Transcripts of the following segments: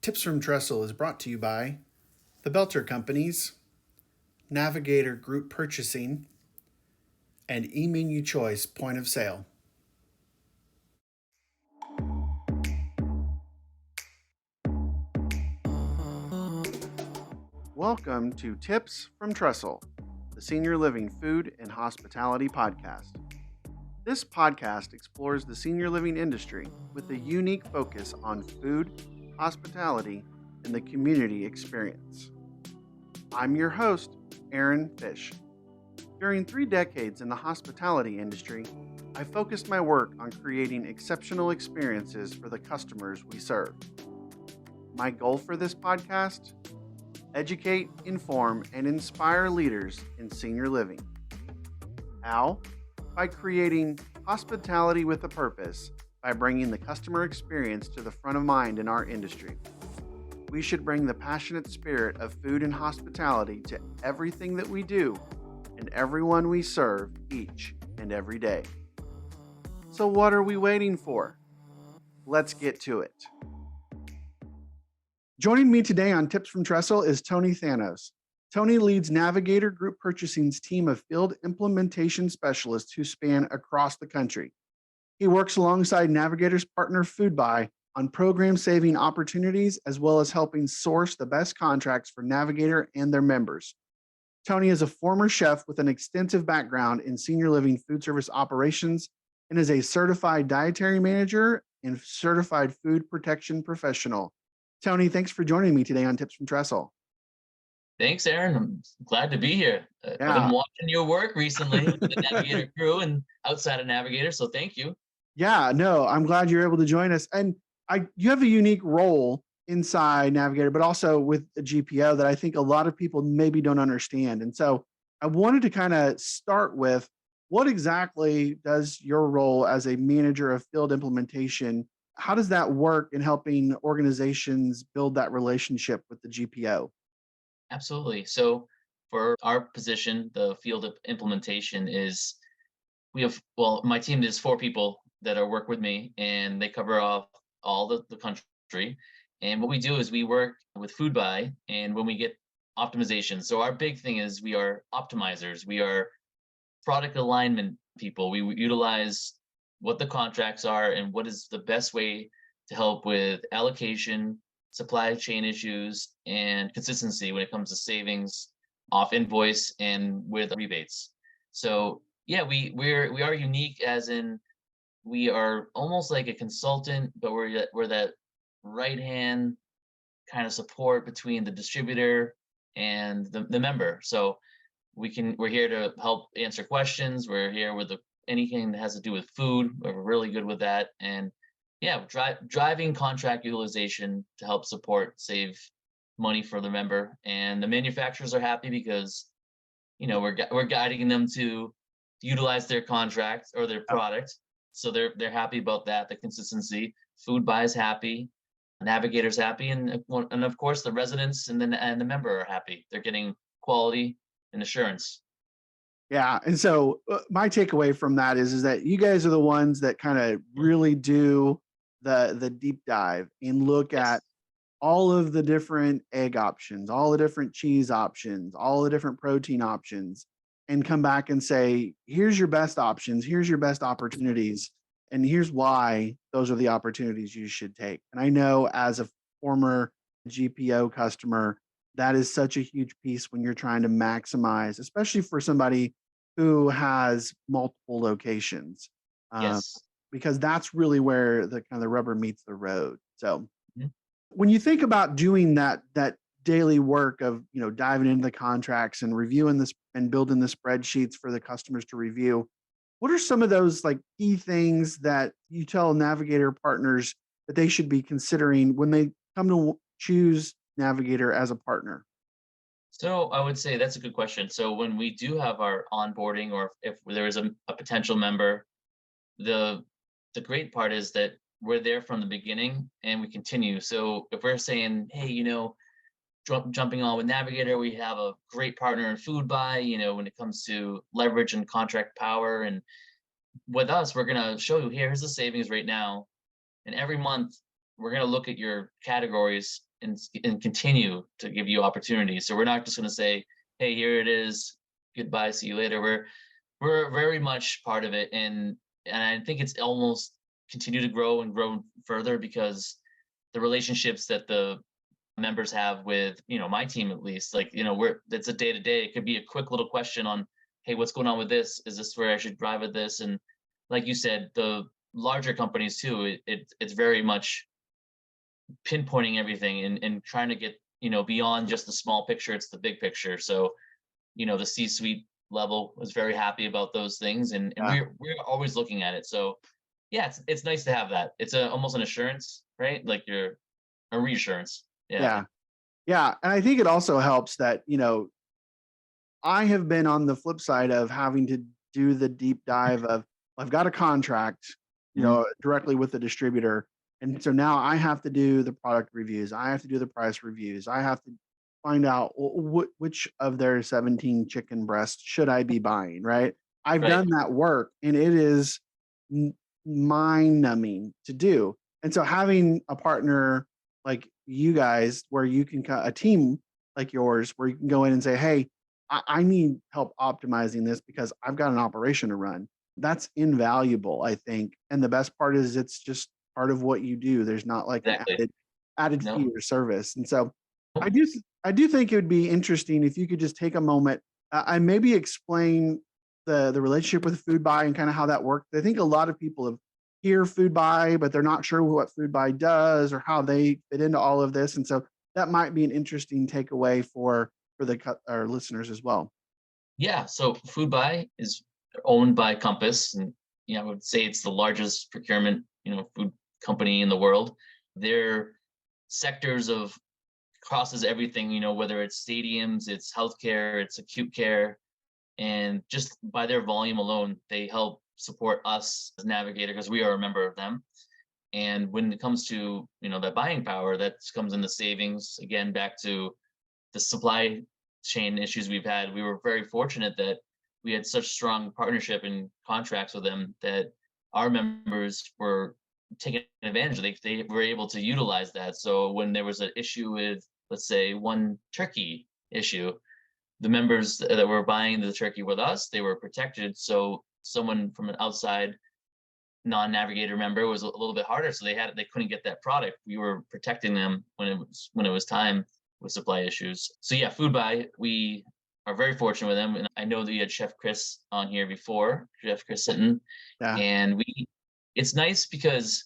Tips from Trestle is brought to you by the Belter Companies, Navigator Group Purchasing, and eMenu Choice Point of Sale. Welcome to Tips from Trestle, the Senior Living Food and Hospitality Podcast. This podcast explores the senior living industry with a unique focus on food, hospitality, and the community experience. I'm your host, Aaron Fish. During 3 decades in the hospitality industry, I focused my work on creating exceptional experiences for the customers we serve. My goal for this podcast? Educate, inform, and inspire leaders in senior living. How? By creating hospitality with a purpose, by bringing the customer experience to the front of mind in our industry. We should bring the passionate spirit of food and hospitality to everything that we do and everyone we serve each and every day. So what are we waiting for? Let's get to it. Joining me today on Tips from Trestle is Tony Thanos. Tony leads Navigator Group Purchasing's team of field implementation specialists who span across the country. He works alongside Navigator's partner FoodBuy on program-saving opportunities, as well as helping source the best contracts for Navigator and their members. Tony is a former chef with an extensive background in senior living food service operations and is a certified dietary manager and certified food protection professional. Tony, thanks for joining me today on Tips from Trestle. Thanks, Aaron. I'm glad to be here. I've been watching your work recently with the Navigator crew and outside of Navigator, so thank you. Yeah, no, I'm glad you're able to join us. And you have a unique role inside Navigator, but also with a GPO that I think a lot of people maybe don't understand. And so I wanted to kind of start with, what exactly does your role as a manager of field implementation, how does that work in helping organizations build that relationship with the GPO? Absolutely. So for our position, the field of implementation is my team is 4 people that are work with me, and they cover off all the country. And what we do is we work with FoodBuy, and when we get optimization. So our big thing is we are optimizers. We are product alignment people. We utilize what the contracts are and what is the best way to help with allocation, supply chain issues, and consistency when it comes to savings off invoice and with rebates. So yeah, we are unique, as in we are almost like a consultant, but we're that right hand kind of support between the distributor and the member. So we're here to help answer questions. We're here with anything that has to do with food. We're really good with that. And yeah, driving contract utilization to help save money for the member, and the manufacturers are happy because we're guiding them to utilize their contract or their product, so they're happy about that. The consistency, FoodBuy is happy, Navigator's happy, and of course the residents and the member are happy. They're getting quality and assurance. Yeah, and so my takeaway from that is that you guys are the ones that kind of really do the deep dive and look at all of the different egg options, all the different cheese options, all the different protein options, and come back and say, here's your best options, here's your best opportunities, and here's why those are the opportunities you should take. And I know as a former GPO customer, that is such a huge piece when you're trying to maximize, especially for somebody who has multiple locations. Yes. Because that's really where the kind of the rubber meets the road. So when you think about doing that daily work of diving into the contracts and reviewing this and building the spreadsheets for the customers to review, what are some of those like key things that you tell Navigator partners that they should be considering when they come to choose Navigator as a partner? So I would say that's a good question. So when we do have our onboarding, or if there is a potential member, the great part is that we're there from the beginning and we continue. So if we're saying, hey, jumping on with Navigator, we have a great partner in FoodBuy, when it comes to leverage and contract power. And with us, we're going to show you, here's the savings right now. And every month, we're going to look at your categories and continue to give you opportunities. So we're not just going to say, "Hey, here it is. Goodbye. See you later." We're very much part of it, and I think it's almost continue to grow and grow further because the relationships that the members have with my team, at least, like, we're it's a day to day. It could be a quick little question on, "Hey, what's going on with this? Is this where I should drive with this?" And like you said, the larger companies too, it's very much pinpointing everything and trying to get beyond just the small picture. It's the big picture. So the C-suite level was very happy about those things, and Yeah. we're always looking at it. So yeah, it's nice to have that. It's almost an assurance, right? Like you're a reassurance. Yeah. Yeah. Yeah. And I think it also helps that, I have been on the flip side of having to do the deep dive of I've got a contract, Mhm. directly with the distributor. And so now I have to do the product reviews. I have to do the price reviews. I have to find out which of their 17 chicken breasts should I be buying, right? I've Right. done that work and it is mind numbing to do. And so having a partner like you guys, where you can, a team like yours, where you can go in and say, hey, I need help optimizing this because I've got an operation to run. That's invaluable, I think. And the best part is it's just part of what you do. There's not like an Exactly. added No. fee or service. And so I Nope. do I do think it would be interesting if you could just take a moment and maybe explain the relationship with food buy and kind of how that worked. I think a lot of people have hear food buy, but they're not sure what food buy does or how they fit into all of this. And so that might be an interesting takeaway for our listeners as well. Yeah. So Food Buy is owned by Compass, and I would say it's the largest procurement food company in the world. Their sectors of crosses everything, whether it's stadiums, it's healthcare, it's acute care, and just by their volume alone, they help support us as Navigator because we are a member of them. And when it comes to that buying power, that comes in the savings. Again, back to the supply chain issues we've had, we were very fortunate that we had such strong partnership and contracts with them that our members were taking advantage of. They were able to utilize that. So when there was an issue with, let's say, one turkey issue, the members that were buying the turkey with us, they were protected. So someone from an outside non-navigator member was a little bit harder. So they couldn't get that product. We were protecting them when it was time with supply issues. So yeah, food buy, we are very fortunate with them. And I know that you had Chef Chris on here before, Chef Chris Sinton, Yeah. and it's nice because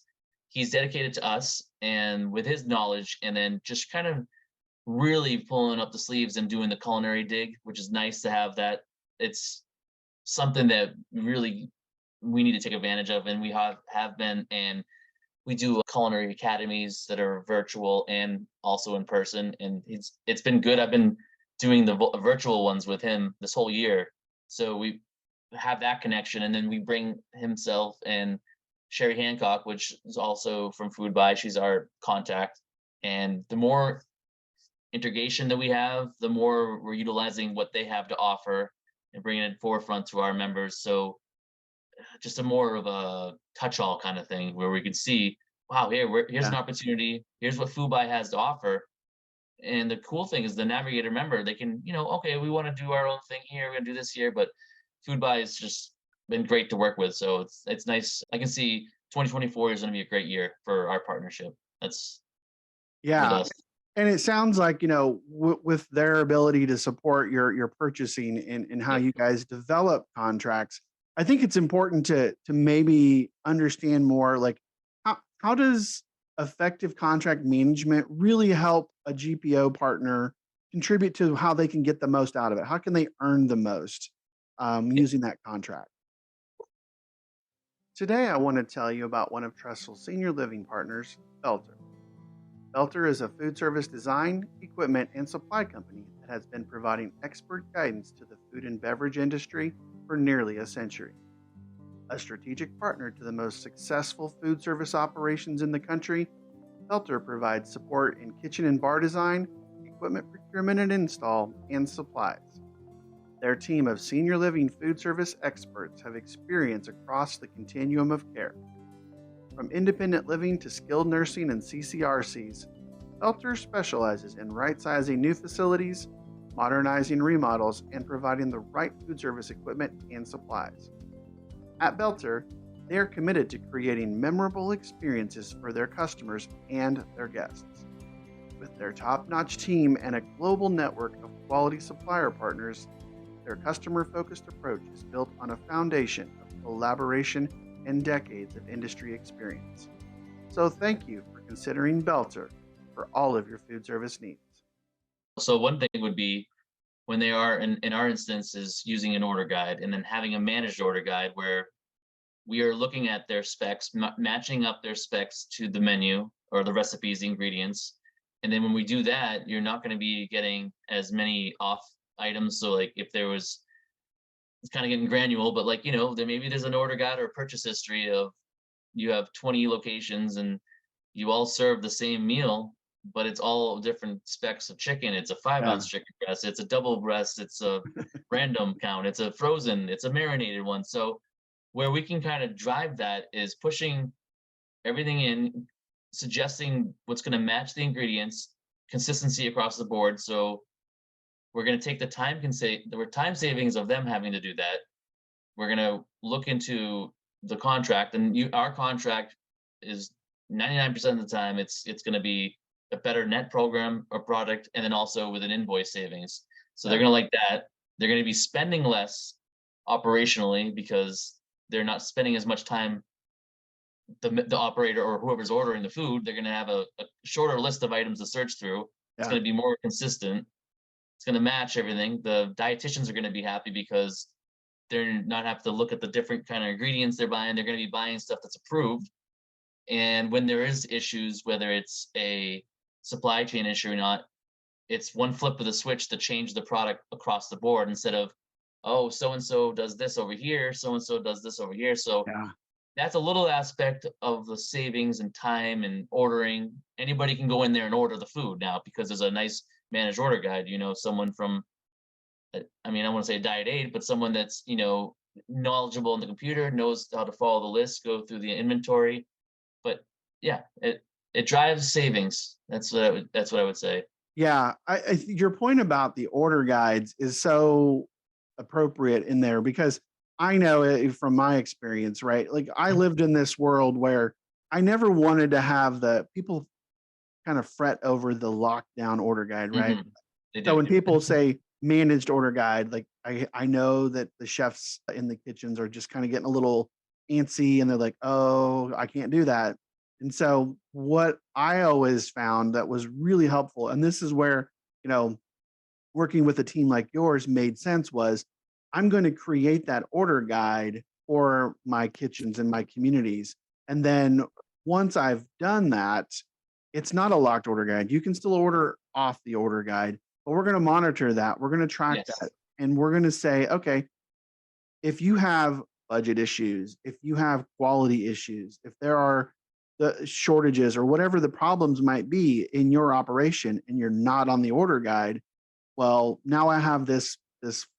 he's dedicated to us and with his knowledge, and then just kind of really pulling up the sleeves and doing the culinary dig, which is nice to have that. It's something that really we need to take advantage of, and we have been. And we do culinary academies that are virtual and also in person, and it's been good. I've been doing the virtual ones with him this whole year, so we have that connection, and then we bring himself and Sherry Hancock, which is also from Food Buy. She's our contact, and the more integration that we have, the more we're utilizing what they have to offer and bringing it forefront to our members. So just a more of a touch-all kind of thing where we can see, wow, here's Yeah. an opportunity. Here's what Fubai has to offer. And the cool thing is the Navigator member, they can, okay, we want to do our own thing here. We're gonna do this here, but Foodbuy has just been great to work with. So it's nice. I can see 2024 is gonna be a great year for our partnership. That's with Yeah. us. And it sounds like, with their ability to support your purchasing and how Yep. you guys develop contracts, I think it's important to maybe understand more like how does effective contract management really help a GPO partner contribute to how they can get the most out of it? How can they earn the most using that contract? Today, I want to tell you about one of Trestle's senior living partners, Belter. Belter is a food service design, equipment, and supply company that has been providing expert guidance to the food and beverage industry for nearly a century. A strategic partner to the most successful food service operations in the country, Belter provides support in kitchen and bar design, equipment procurement and install, and supplies. Their team of senior living food service experts have experience across the continuum of care, from independent living to skilled nursing and CCRCs. Belter specializes in right sizing new facilities, modernizing remodels, and providing the right food service equipment and supplies. At Belter, they are committed to creating memorable experiences for their customers and their guests. With their top notch team and a global network of quality supplier partners, their customer focused approach is built on a foundation of collaboration and decades of industry experience. So, thank you for considering Belter for all of your food service needs. So one thing would be when they are in our instance is using an order guide and then having a managed order guide where we are looking at their specs, matching up their specs to the menu or the recipes, the ingredients. And then when we do that, you're not going to be getting as many off items. So like if there was, it's kind of getting granular, but like, there maybe there's an order guide or a purchase history of you have 20 locations and you all serve the same meal, but it's all different specs of chicken. It's a 5 ounce Yeah. chicken breast, it's a double breast, it's a random count, it's a frozen, it's a marinated one. So where we can kind of drive that is pushing everything in, suggesting what's going to match the ingredients, consistency across the board. So we're going to take the time savings of them having to do that. We're going to look into the contract, and our contract is 99% of the time it's going to be a better net program or product, and then also with an invoice savings. So they're Yeah. going to like that. They're going to be spending less operationally because they're not spending as much time. The operator or whoever's ordering the food, they're going to have a shorter list of items to search through. It's Yeah. going to be more consistent. It's going to match everything. The dietitians are going to be happy because they're not have to look at the different kind of ingredients they're buying. They're going to be buying stuff that's approved. And when there is issues, whether it's a supply chain issue or not, it's one flip of the switch to change the product across the board instead of, oh, so and so does this over here, so and so does this over here. So Yeah. that's a little aspect of the savings and time and ordering. Anybody can go in there and order the food now because there's a nice managed order guide. Someone from, I mean, I want to say diet aid, but someone that's knowledgeable in the computer, knows how to follow the list, go through the inventory. But yeah, it drives savings. That's what I would say. Yeah, your point about the order guides is so appropriate in there because I know it from my experience, right? Like I Mhm. lived in this world where I never wanted to have the people kind of fret over the lockdown order guide, right? Mhm. They So do. when people say managed order guide, like I know that the chefs in the kitchens are just kind of getting a little antsy and they're like, "Oh, I can't do that." And so what I always found that was really helpful, and this is where, you know, working with a team like yours made sense was I'm going to create that order guide for my kitchens and my communities. And then once I've done that, it's not a locked order guide. You can still order off the order guide, but we're going to monitor that. We're going to track that. Yes. And we're going to say, okay, if you have budget issues, if you have quality issues, if there are the shortages or whatever the problems might be in your operation and you're not on the order guide, well, now I have this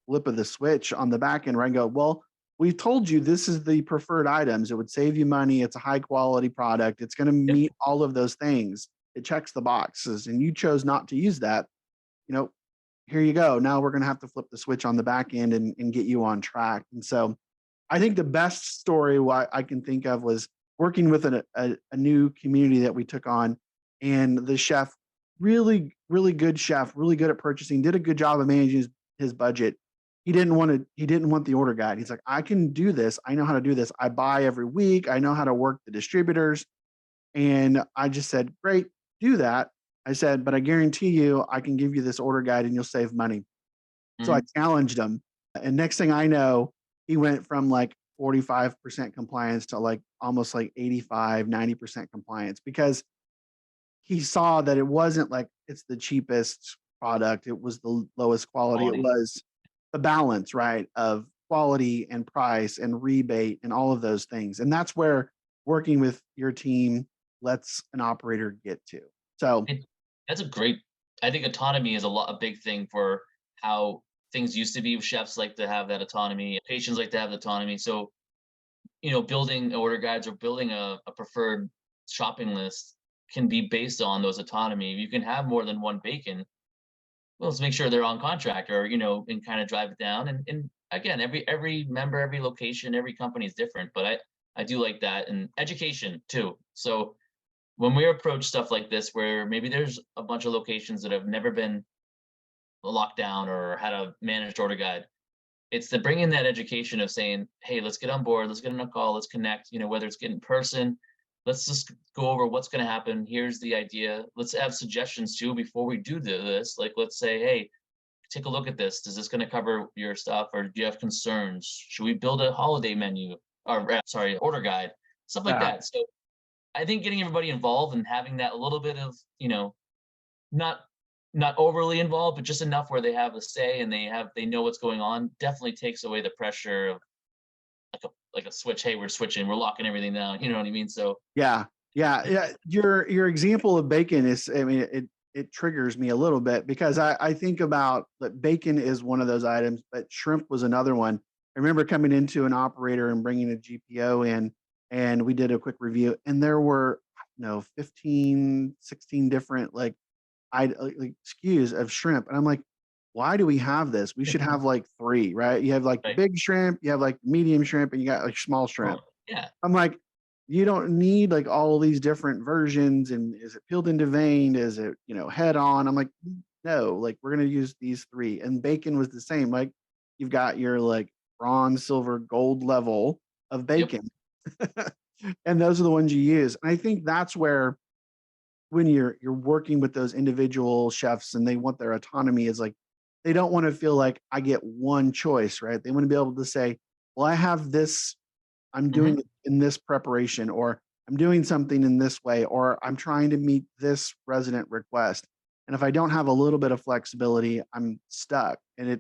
flip of the switch on the back end where I go, well, we told you this is the preferred items. It would save you money. It's a high quality product. It's going to Yep. meet all of those things. It checks the boxes, and you chose not to use that. You know, here you go. Now we're going to have to flip the switch on the back end and get you on track. And so I think the best story why I can think of was working with a new community that we took on, and the chef, really, really good chef, really good at purchasing, did a good job of managing his budget. He didn't want the order guide. He's like, I can do this. I know how to do this. I buy every week. I know how to work the distributors. And I just said, great, do that. I said, but I guarantee you, I can give you this order guide and you'll save money. So I Mhm. challenged him. And next thing I know, he went from like 45% compliance to like almost like 85, 90% compliance because he saw that it wasn't like it's the cheapest product. It was the lowest quality. It Quality. was the balance, right, of quality and price and rebate and all of those things. And that's where working with your team lets an operator get to. So, It That's a great. I think autonomy is a big thing for how things used to be. Chefs like to have that autonomy. Patients like to have the autonomy. So, building order guides or building a preferred shopping list can be based on those autonomy. You can have more than one bacon. Well, let's make sure they're on contract, or and kind of drive it down. And again, every member, every location, every company is different. But I do like that, and education too. So when we approach stuff like this, where maybe there's a bunch of locations that have never been locked down or had a managed order guide, it's to bring in that education of saying, hey, let's get on board, let's get on a call, let's connect, whether it's getting in person, let's just go over what's going to happen. Here's the idea. Let's have suggestions too before we do this. Like, let's say, hey, take a look at this. Is this going to cover your stuff, or do you have concerns? Should we build a holiday menu, or sorry, order guide, stuff like Yeah. that. So I think getting everybody involved and having that a little bit of, not not overly involved, but just enough where they have a say and they know what's going on, definitely takes away the pressure of like a switch. Hey, we're switching, we're locking everything down. You know what I mean? So Yeah. Yeah. Yeah. Your example of bacon is, I mean, it triggers me a little bit because I think about that bacon is one of those items, but shrimp was another one. I remember coming into an operator and bringing a GPO in, and we did a quick review, and there were, 15, 16 different like SKUs of shrimp. And I'm like, why do we have this? We should have like three, right? You have like the right. big shrimp, you have like medium shrimp, and you got like small Oh, shrimp. yeah. I'm like, you don't need like all of these different versions. And is it peeled into vein? Is it, head on? I'm like, no, like we're gonna use these three. And bacon was the same. Like you've got your like bronze, silver, gold level of Yep. bacon. And those are the ones you use. And I think that's where when you're working with those individual chefs and they want their autonomy is like they don't want to feel like I get one choice, right? They want to be able to say, well, I have this, I'm doing Hmm. it in this preparation, or I'm doing something in this way, or I'm trying to meet this resident request. And if I don't have a little bit of flexibility, I'm stuck. And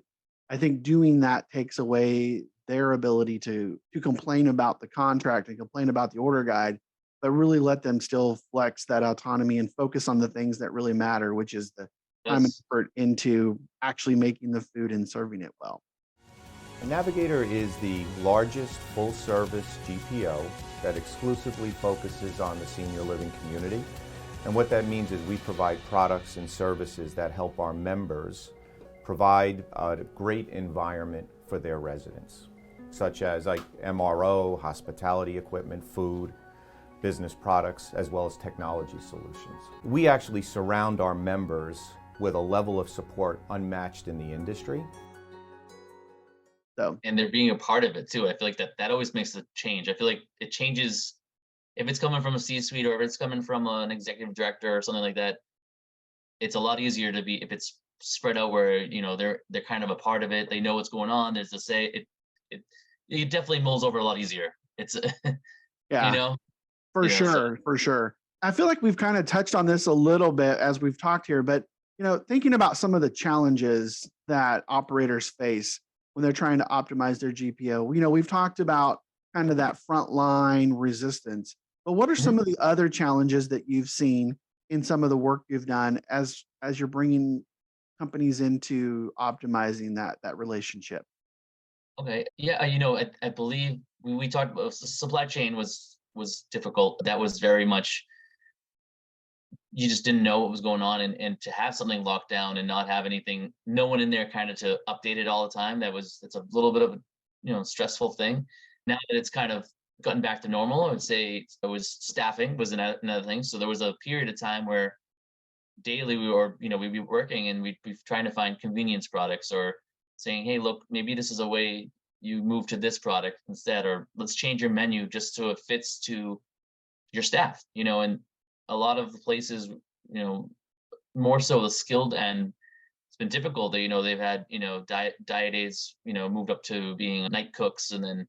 I think doing that takes away their ability to complain about the contract and complain about the order guide, but really let them still flex that autonomy and focus on the things that really matter, which is the time and Does. effort into actually making the food and serving it well. Navigator is the largest full-service GPO that exclusively focuses on the senior living community. And what that means is we provide products and services that help our members provide a great environment for their residents, such as like MRO, hospitality equipment, food, business products, as well as technology solutions. We actually surround our members with a level of support unmatched in the industry. So And they're being a part of it too. I feel like that always makes a change. I feel like it changes if it's coming from a C-suite or if it's coming from an executive director or something like that. It's a lot easier to be if it's spread out where they're kind of a part of it. They know what's going on. There's to say it it definitely mulls over a lot easier. It's you yeah, know for so sure, for sure. I feel like we've kind of touched on this a little bit as we've talked here, but thinking about some of the challenges that operators face when they're trying to optimize their GPO. We've talked about kind of that frontline resistance, but what are Mhm. some of the other challenges that you've seen in some of the work you've done as you're bringing companies into optimizing that relationship? Okay. Yeah, I believe we talked about supply chain was difficult. That was very much you just didn't know what was going on, and to have something locked down and not have anything, no one in there kind of to update it all the time. It's a little bit of a stressful thing. Now that it's kind of gotten back to normal, I would say it was staffing was another thing. So there was a period of time where daily we'd be working and we'd be trying to find convenience products or saying, hey, look, maybe this is a way you move to this product instead, or let's change your menu just so it fits to your staff, and a lot of the places, more so the skilled end, it's been difficult. They've had, diet aides, moved up to being night cooks, and then,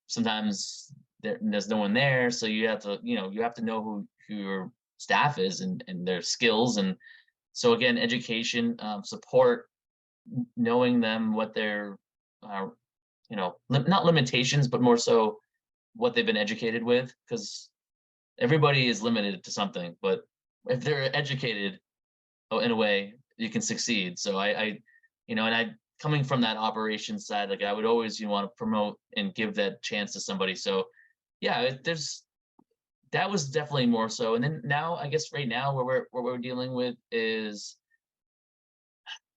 sometimes there's no one there. So you have to know who your staff is and their skills. And so again, education, support, knowing them, what their, uh, not limitations, but more so what they've been educated with, because everybody is limited to something, but if they're educated, in a way, you can succeed. So and I coming from that operations side, like I would always want to promote and give that chance to somebody. So yeah, there's that was definitely more so. And then now, I guess right now, what we're dealing with is,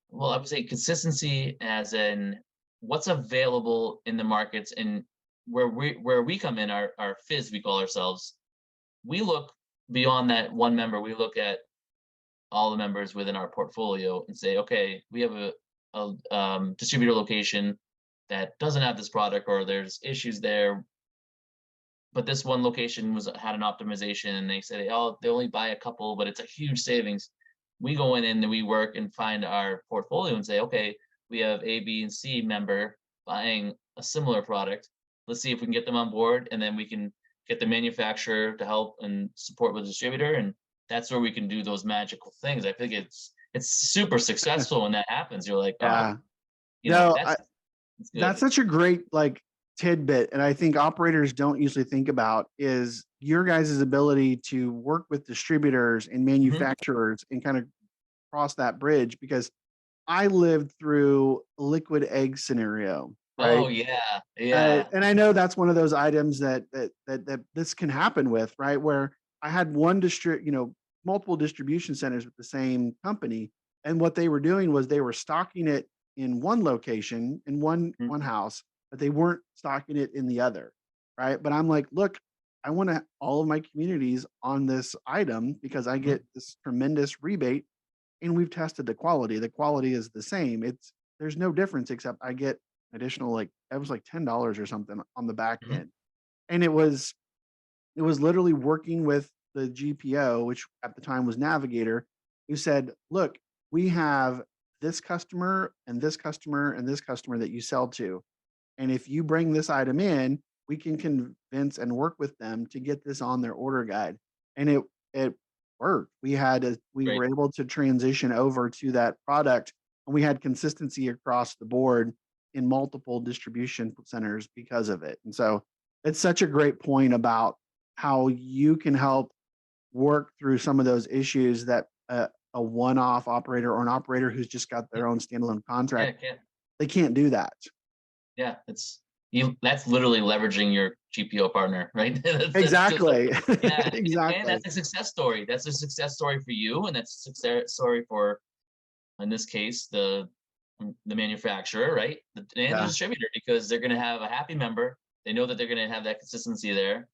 well, I would say consistency as in what's available in the markets, and where we come in, our fizz, we call ourselves. We look beyond that one member. We look at all the members within our portfolio and say, okay, we have a distributor location that doesn't have this product, or there's issues there, but this one location had an optimization, and they say, oh, they only buy a couple, but it's a huge savings. We go in and we work and find our portfolio and say, okay, we have A, B, and C member buying a similar product. Let's see if we can get them on board, and then we can get the manufacturer to help and support with the distributor, and that's where we can do those magical things. I think it's super successful when that happens. You're like, oh, Yeah. that's good. That's such a great like tidbit, and I think operators don't usually think about is your guys' ability to work with distributors and manufacturers and kind of cross that bridge, because I lived through a liquid egg scenario, right? Oh yeah. And I know that's one of those items that this can happen with, right? Where I had multiple distribution centers with the same company, and what they were doing was they were stocking it in one location in one house, but they weren't stocking it in the other, right? But I'm like, look, I want all of my communities on this item because I get this tremendous rebate, and we've tested the quality. The quality is the same. There's no difference except I get additional, like it was like $10 or something on the back end. And it was literally working with the GPO, which at the time was Navigator, who said, look, we have this customer and this customer and this customer that you sell to. And if you bring this item in, we can convince and work with them to get this on their order guide. And it worked. We were able to transition over to that product, and we had consistency across the board in multiple distribution centers because of it. And so it's such a great point about how you can help work through some of those issues that a one-off operator or an operator who's just got their own standalone contract, they can't do that. Yeah, that's literally leveraging your GPO partner, right? Exactly. Yeah, Exactly. and that's a success story. That's a success story for you, and that's a success story for, in this case, the manufacturer, right? And the distributor, because they're going to have a happy member. They know that they're going to have that consistency there,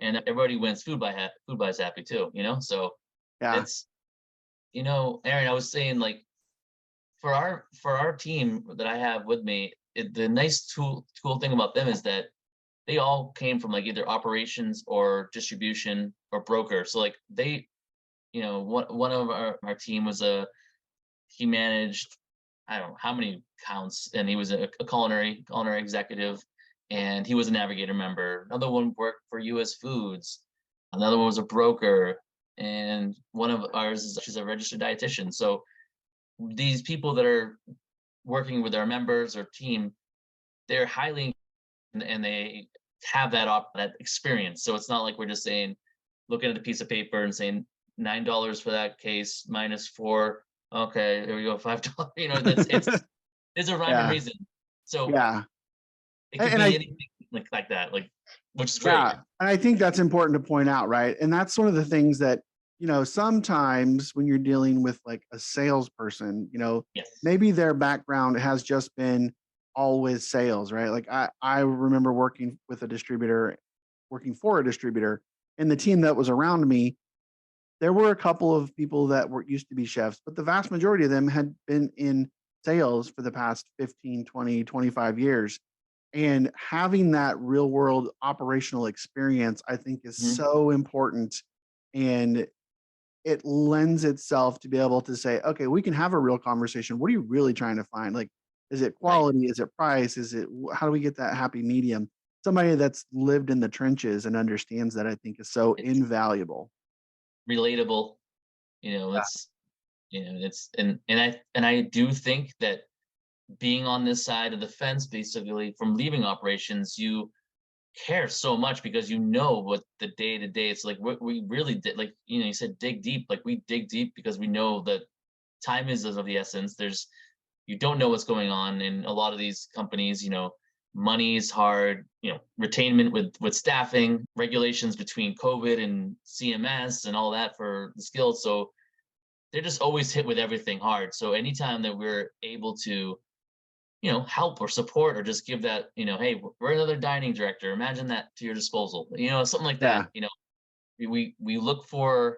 and everybody wins. Food buys happy too, So it's, Aaron, I was saying, like, for our team that I have with me, the nice cool thing about them is that they all came from like either operations or distribution or broker. So like they, one of our team was he managed, I don't know how many counts, and he was a culinary executive, and he was a Navigator member. Another one worked for US Foods. Another one was a broker, and one of ours she's a registered dietitian. So these people that are working with our members or team, they're highly, and they have that experience. So it's not like we're just saying, looking at a piece of paper and saying $9 for that case minus $4. Okay, there we go, $5. There's a rhyme and reason. So it could be anything like that, which is great. Yeah, and I think that's important to point out, right? And that's one of the things that, sometimes when you're dealing with like a salesperson, maybe their background has just been always sales, right? Like I remember working for a distributor, and the team that was around me, there were a couple of people that used to be chefs, but the vast majority of them had been in sales for the past 15, 20, 25 years. And having that real world operational experience, I think, is so important. And it lends itself to be able to say, okay, we can have a real conversation. What are you really trying to find? Like, is it quality? Is it price? How do we get that happy medium? Somebody that's lived in the trenches and understands that, I think, is so invaluable. Relatable, it's, and I do think that being on this side of the fence, basically from leaving operations, you care so much because what the day-to-day, it's like what we really did, like you said, dig deep. Like we dig deep because we know that time is of the essence. You don't know what's going on in a lot of these companies. money's hard, retainment with staffing, regulations between COVID and CMS and all that for the skills. So they're just always hit with everything hard. So anytime that we're able to, help or support or just give that, hey, we're another dining director, imagine that to your disposal, something like that. We look for,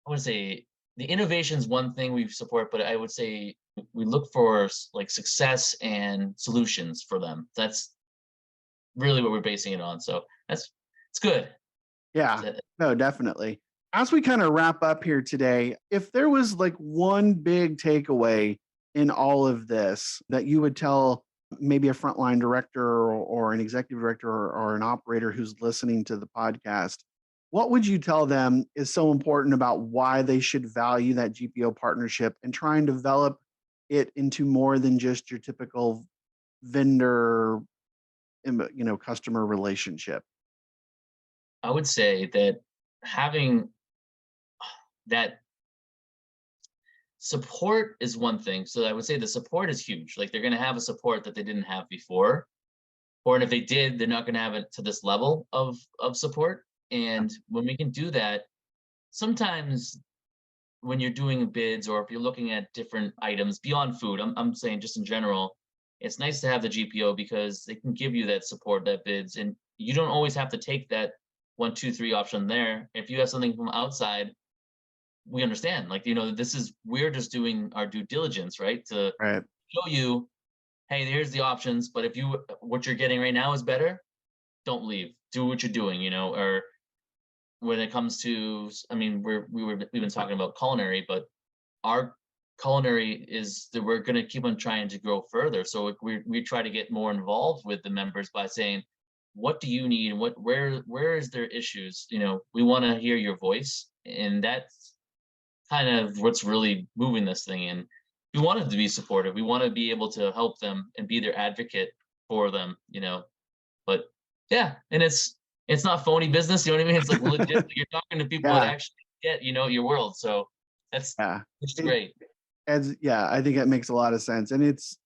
I would say, the innovation's one thing we support, but I would say we look for like success and solutions for them. That's really what we're basing it on. So it's good. Yeah, no, definitely. As we kind of wrap up here today, if there was like one big takeaway in all of this that you would tell maybe a frontline director or an executive director or an operator who's listening to the podcast, what would you tell them is so important about why they should value that GPO partnership and try and develop it into more than just your typical vendor, customer relationship? I would say that having that support is one thing. So I would say the support is huge. Like they're going to have a support that they didn't have before, or and if they did, they're not going to have it to this level of support. And when we can do that, sometimes when you're doing bids or if you're looking at different items beyond food, I'm saying just in general, it's nice to have the GPO because they can give you that support, that bids, and you don't always have to take that 1, 2, 3 option there. If you have something from outside, we understand. Like, we're just doing our due diligence, right? To Right. show you, hey, here's the options, but if what you're getting right now is better, don't leave. Do what you're doing, or when it comes to, I mean, we've been talking about culinary, but our culinary is that we're going to keep on trying to grow further. So we try to get more involved with the members by saying, what do you need? Where is their issues? We want to hear your voice. And that's kind of what's really moving this thing. And we want it to be supportive. We want to be able to help them and be their advocate for them, but yeah. And it's not phony business. You know what I mean? It's like legit. You're talking to people that actually get, your world. So it's great. I think that makes a lot of sense. And it's,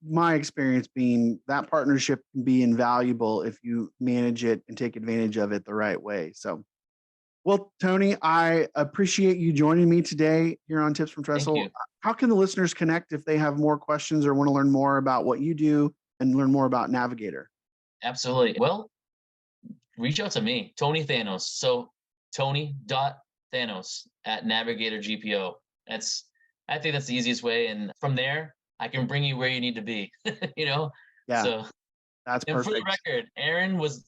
my experience being that partnership can be invaluable if you manage it and take advantage of it the right way. So, well, Tony, I appreciate you joining me today here on Tips from Trestle. How can the listeners connect if they have more questions or want to learn more about what you do and learn more about Navigator? Absolutely. Well, reach out to me, Tony Thanos. So Tony.Thanos at Navigator GPO. I think that's the easiest way. And from there, I can bring you where you need to be, Yeah. So that's perfect. And for the record,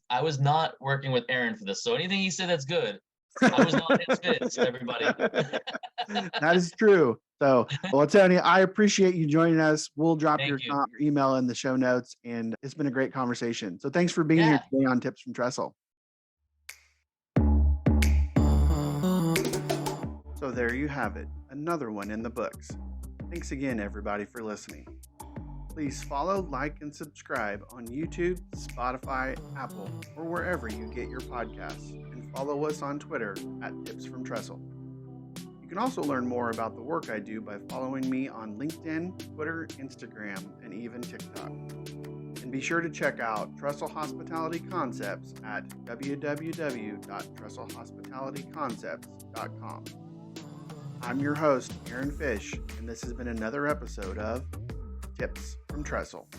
I was not working with Aaron for this. So anything he said that's good, I was not his fits, everybody. That is true. So, well, Tony, I appreciate you joining us. We'll drop your email in the show notes, and it's been a great conversation. So thanks for being here today on Tips from Trestle. So there you have it, another one in the books. Thanks again, everybody, for listening. Please follow, like, and subscribe on YouTube, Spotify, Apple, or wherever you get your podcasts, and follow us on Twitter at Tips from Trestle. You can also learn more about the work I do by following me on LinkedIn, Twitter, Instagram, and even TikTok. And be sure to check out Trestle Hospitality Concepts at www.trestlehospitalityconcepts.com. I'm your host, Aaron Fish, and this has been another episode of Tips from Trestle.